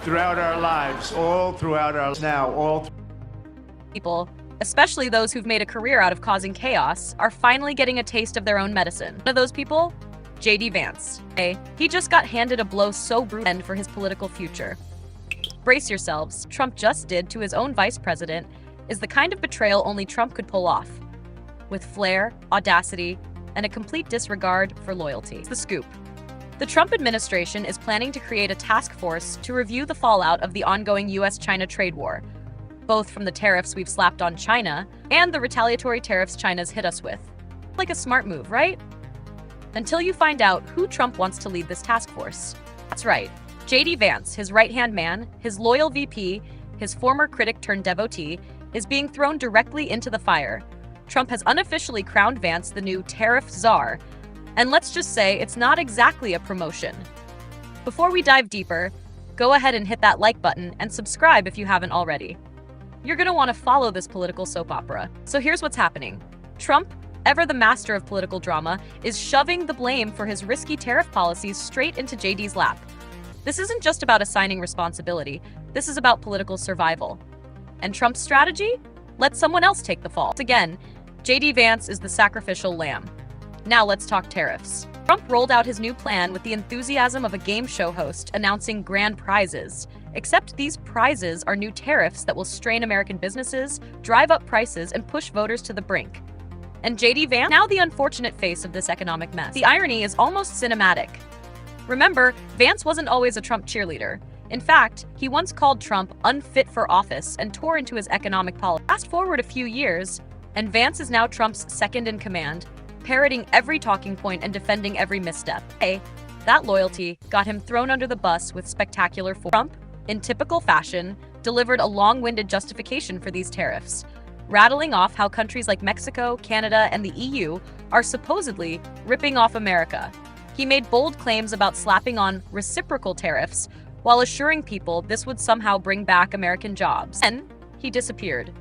throughout our lives, all throughout our now, all People, especially those who've made a career out of causing chaos, are finally getting a taste of their own medicine. One of those people? JD Vance. He just got handed a blow so brutal for his political future. Brace yourselves. Trump just did to his own vice president is the kind of betrayal only Trump could pull off. With flair, audacity, and a complete disregard for loyalty. It's the scoop. The Trump administration is planning to create a task force to review the fallout of the ongoing US-China trade war, both from the tariffs we've slapped on China and the retaliatory tariffs China's hit us with. Like a smart move, right? Until you find out who Trump wants to lead this task force. That's right. JD Vance, his right-hand man, his loyal VP, his former critic turned devotee, is being thrown directly into the fire. Trump has unofficially crowned Vance the new tariff czar, and let's just say it's not exactly a promotion. Before we dive deeper, go ahead and hit that like button and subscribe if you haven't already. You're going to want to follow this political soap opera. So here's what's happening. Trump, ever the master of political drama, is shoving the blame for his risky tariff policies straight into JD's lap. This isn't just about assigning responsibility. This is about political survival. And Trump's strategy? Let someone else take the fall. Again, JD Vance is the sacrificial lamb. Now let's talk tariffs. Trump rolled out his new plan with the enthusiasm of a game show host announcing grand prizes. Except these prizes are new tariffs that will strain American businesses, drive up prices, and push voters to the brink. And JD Vance, now the unfortunate face of this economic mess. The irony is almost cinematic. Remember, Vance wasn't always a Trump cheerleader. In fact, he once called Trump unfit for office and tore into his economic policy. Fast forward a few years, and Vance is now Trump's second in command, parroting every talking point and defending every misstep. That loyalty got him thrown under the bus with spectacular force. Trump, in typical fashion, delivered a long-winded justification for these tariffs, rattling off how countries like Mexico, Canada, and the EU are supposedly ripping off America. He made bold claims about slapping on reciprocal tariffs while assuring people this would somehow bring back American jobs. Then, he disappeared,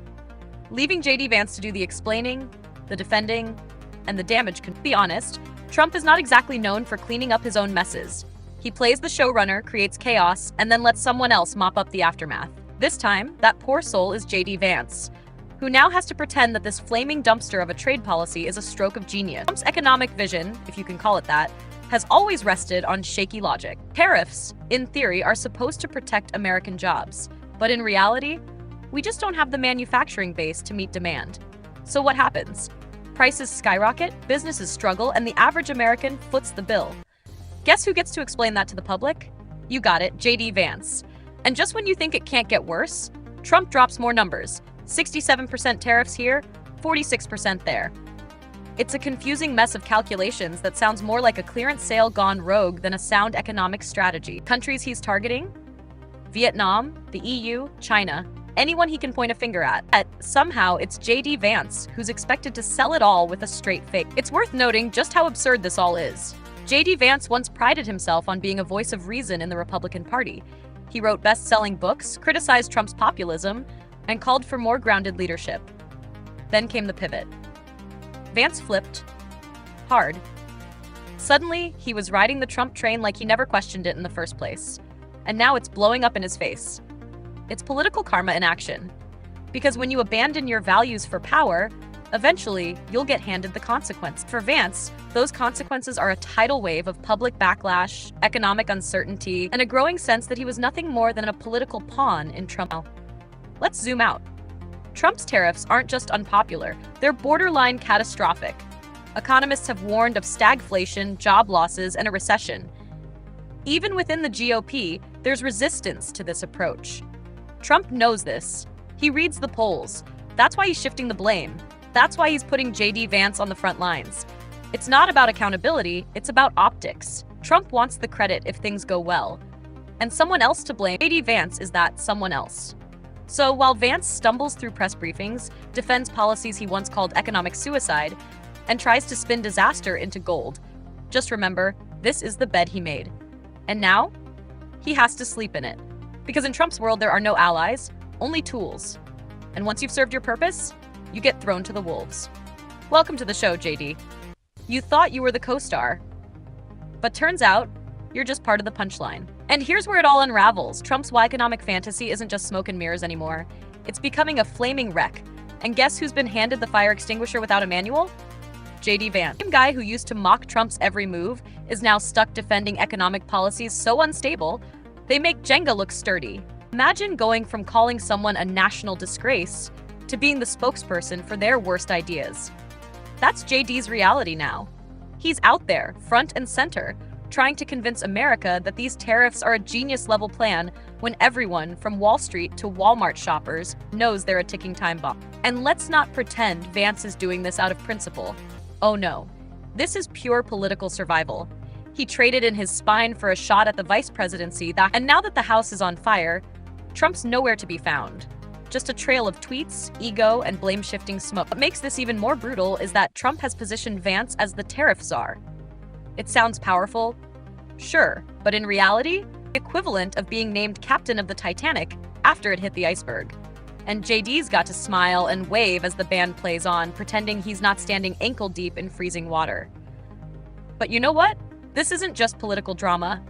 leaving JD Vance to do the explaining, the defending, and the damage. To be honest, Trump is not exactly known for cleaning up his own messes. He plays the showrunner, creates chaos, and then lets someone else mop up the aftermath. This time, that poor soul is JD Vance, who now has to pretend that this flaming dumpster of a trade policy is a stroke of genius. Trump's economic vision, if you can call it that, has always rested on shaky logic. Tariffs, in theory, are supposed to protect American jobs, but in reality, we just don't have the manufacturing base to meet demand. So what happens? Prices skyrocket, businesses struggle, and the average American foots the bill. Guess who gets to explain that to the public? You got it, JD Vance. And just when you think it can't get worse, Trump drops more numbers. 67% tariffs here, 46% there. It's a confusing mess of calculations that sounds more like a clearance sale gone rogue than a sound economic strategy. Countries he's targeting? Vietnam, the EU, China, anyone he can point a finger at. Yet, somehow, it's JD Vance who's expected to sell it all with a straight face. It's worth noting just how absurd this all is. JD Vance once prided himself on being a voice of reason in the Republican Party. He wrote best-selling books, criticized Trump's populism, and called for more grounded leadership. Then came the pivot. Vance flipped hard. Suddenly, he was riding the Trump train like he never questioned it in the first place. And now it's blowing up in his face. It's political karma in action. Because when you abandon your values for power, eventually, you'll get handed the consequence. For Vance, those consequences are a tidal wave of public backlash, economic uncertainty, and a growing sense that he was nothing more than a political pawn in Trump. Let's zoom out. Trump's tariffs aren't just unpopular, they're borderline catastrophic. Economists have warned of stagflation, job losses, and a recession. Even within the GOP, there's resistance to this approach. Trump knows this. He reads the polls. That's why he's shifting the blame. That's why he's putting JD Vance on the front lines. It's not about accountability, it's about optics. Trump wants the credit if things go well. And someone else to blame. JD Vance is that someone else. So while Vance stumbles through press briefings, defends policies he once called economic suicide, and tries to spin disaster into gold, just remember, this is the bed he made. And now, he has to sleep in it. Because in Trump's world, there are no allies, only tools. And once you've served your purpose, you get thrown to the wolves. Welcome to the show, JD. You thought you were the co-star, but turns out, you're just part of the punchline. And here's where it all unravels. Trump's economic fantasy isn't just smoke and mirrors anymore. It's becoming a flaming wreck. And guess who's been handed the fire extinguisher without a manual? JD Vance. The same guy who used to mock Trump's every move is now stuck defending economic policies so unstable, they make Jenga look sturdy. Imagine going from calling someone a national disgrace to being the spokesperson for their worst ideas. That's JD's reality now. He's out there, front and center, trying to convince America that these tariffs are a genius-level plan when everyone, from Wall Street to Walmart shoppers, knows they're a ticking time bomb. And let's not pretend Vance is doing this out of principle. Oh no, this is pure political survival. He traded in his spine for a shot at the vice presidency, and now that the House is on fire, Trump's nowhere to be found. Just a trail of tweets, ego, and blame-shifting smoke. What makes this even more brutal is that Trump has positioned Vance as the tariff czar. It sounds powerful, sure, but in reality, the equivalent of being named captain of the Titanic after it hit the iceberg. And JD's got to smile and wave as the band plays on, pretending he's not standing ankle-deep in freezing water. But you know what? This isn't just political drama,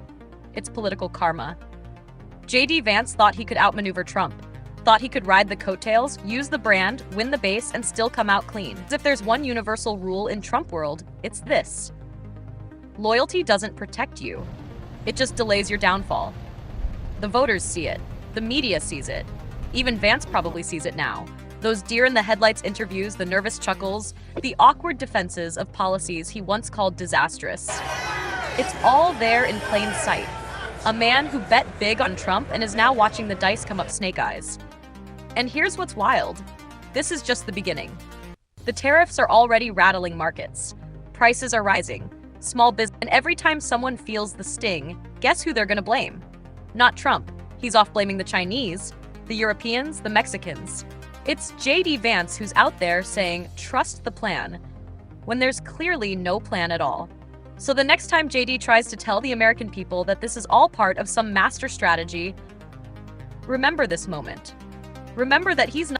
it's political karma. JD Vance thought he could outmaneuver Trump, thought he could ride the coattails, use the brand, win the base, and still come out clean. As if there's one universal rule in Trump world, it's this. Loyalty doesn't protect you. It just delays your downfall. The voters see it. The media sees it. Even Vance probably sees it now. Those deer-in-the-headlights interviews, the nervous chuckles, the awkward defenses of policies he once called disastrous. It's all there in plain sight. A man who bet big on Trump and is now watching the dice come up snake eyes. And here's what's wild. This is just the beginning. The tariffs are already rattling markets. Prices are rising. Small business, and every time someone feels the sting, guess who they're gonna blame? Not Trump. He's off blaming the Chinese, the Europeans, the Mexicans. It's JD Vance who's out there saying, trust the plan, when there's clearly no plan at all. So the next time JD tries to tell the American people that this is all part of some master strategy, remember this moment. Remember that he's not